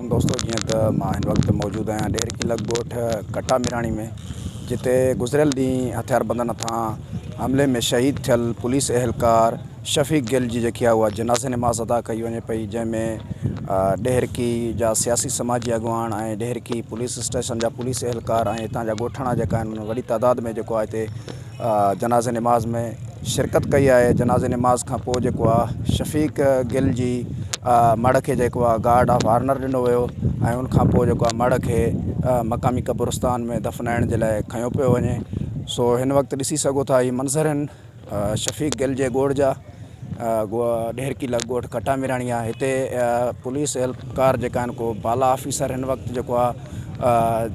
दोस्तों जीअं त मां हिन वक़्तु मौजूदु आहियां ॾेर की लॻोठ कटा मिराणी में, जिते गुज़िरियल ॾींहुं हथियारबंदनि हथां हमले में शहीद थियल पुलिस एहलकार शफ़ीक गिल जी जेकी आहे उहा जनाज़े नमाज़ अदा कई वञे पई, जंहिंमें ॾेरकी जा सियासी समाजी अॻवान ऐं ॾेरकी पुलिस स्टेशन जा पुलिस एहलकार ऐं हितां जा ॻोठाणा जेका आहिनि वॾी तादाद में जेको आहे हिते जनाज़े नमाज़ में शिरकत कई आहे। जनाज़े नमाज़ खां पोइ जेको आहे शफ़ीक गिल जी मड़ खे जेको आहे गार्ड ऑफ ऑनर ॾिनो वियो ऐं उनखां पोइ जेको आहे मड़ खे मक़ामी क़ब्रिस्तान में दफ़नाइण जे लाइ खयो पियो वञे। सो हिन वक़्तु ॾिसी सघो था हीअ मंज़र आहिनि शफ़ीक गिल जे ॻोढ़ जा। ॾेर की लॻोठ कटा मिराणी आहे। हिते पुलिस एहलकार जेका आहिनि को बाला ऑफिसर हिन वक़्तु जेको आहे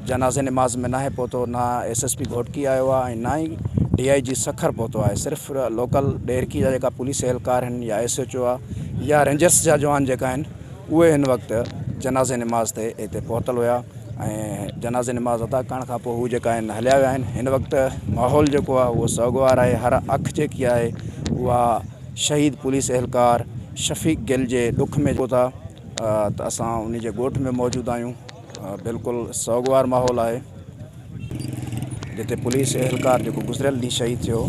जनाज़े नमाज़ में नाहे पहुतो, ना SSP घोटकी आयो आहे ऐं ना ई DIG सखर पहुतो आहे। सिर्फ़ु लोकल ॾेरकी जा जेका पुलिस एहलकार आहिनि या SHO आहे या रेंजर्स जा जवान जेका आहिनि उहे हिन वक़्तु जनाज़े नमाज़ ते हिते पहुतल हुया ऐं जनाज़े नमाज़ अदा करण खां पोइ हू जेका आहिनि हलिया विया आहिनि। हिन वक़्तु माहौल जेको आहे उहो सोगवार आहे। हर अखि जेकी आहे उहा शहीद पुलिस एहलकार शफ़ीक गिल जे ॾुख में था त असां उन जे ॻोठ में मौजूदु आहियूं। बिल्कुलु सोगवार माहौल आहे, जिते पुलिस एहलकार जेको गुज़िरियल ॾींहुं शहीद थियो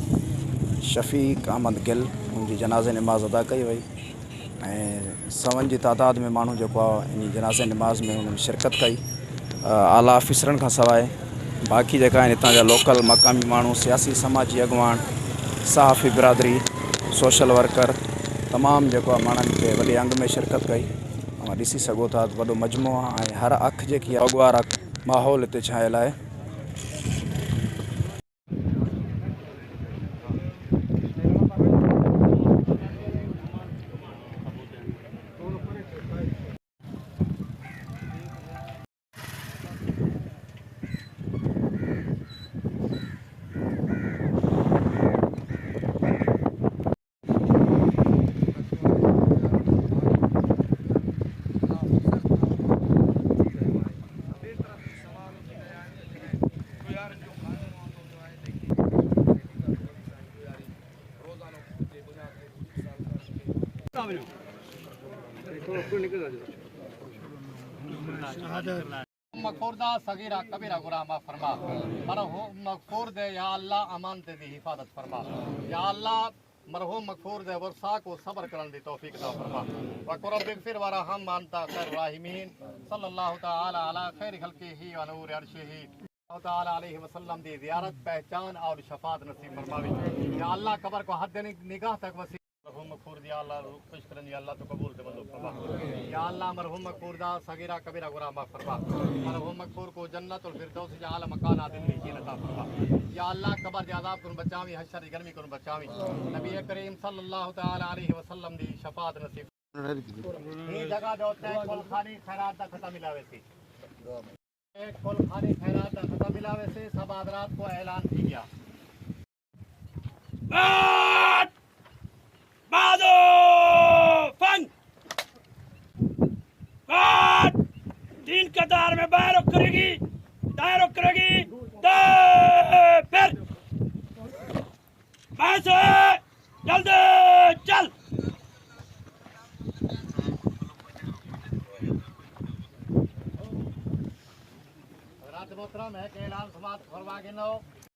शफ़ीक अहमद गिल, उनजी जनाज़े नमाज़ अदा कई वई ऐं सवनि जी तादाद में माण्हू जेको आहे इन जनाज़े नमाज़ में उन्हनि शिरकत कई। आला ऑफिसरनि खां सवाइ बाक़ी जेका आहिनि हितां जा लोकल मक़ामी माण्हू, सियासी समाजी अॻवान, सहाफ़ी बिरादरी, सोशल वर्कर, तमामु जेको आहे माण्हुनि खे वॾे अंग में शिरकत कई। ऐं ॾिसी सघो था वॾो मजमो आहे ऐं हर अखि जेकी आहे अॻवार माहौल हिते छायल आहे। मकफूरदा सगीरा कबीरा गुनाह फरमा, मरहूम मकफूर दे या अल्लाह अमान दे दी हिफाजत फरमा। या अल्लाह मरहूम मकफूर दे वर्षा को सब्र करने दी तौफीक अता फरमा। व कुरब बिगफिर वरहम मानता खैर राहिमीन सल्लल्लाहु तआला अला खैर खल्किही व नूर अर्शिही तआला अलैहि वसल्लम दी ज़ियारत, पहचान और शफाअत नसीब फरमावे। या अल्लाह कब्र को हद निगाह तक वसी मरहूम मकफूर दी अल्लाह खुश करन या अल्लाह तो कबूल दे मंजूर फरमा। या अल्लाह मरहूम मकफूर दा सगीरा कबीरा गुनाह माफ फरमा। मरहूम मकफूर को जन्नतुल फिरदौस जा आला मकान आदिल नीचीन अता फरमा। या अल्लाह कब्र दे अज़ाब को बचावी, हशर दी गर्मी को बचावी। नबी करीम सल्लल्लाहु तआला अलैहि वसल्लम दी शफाअत नसीब। ये जगह जो कुल खानी खैरात दा खत्म मिलावे सी, कुल खानी खैरात दा खत्म मिलावे से सब हज़रात को ऐलान की गया। तीन कतार में दायरो करेगी फिर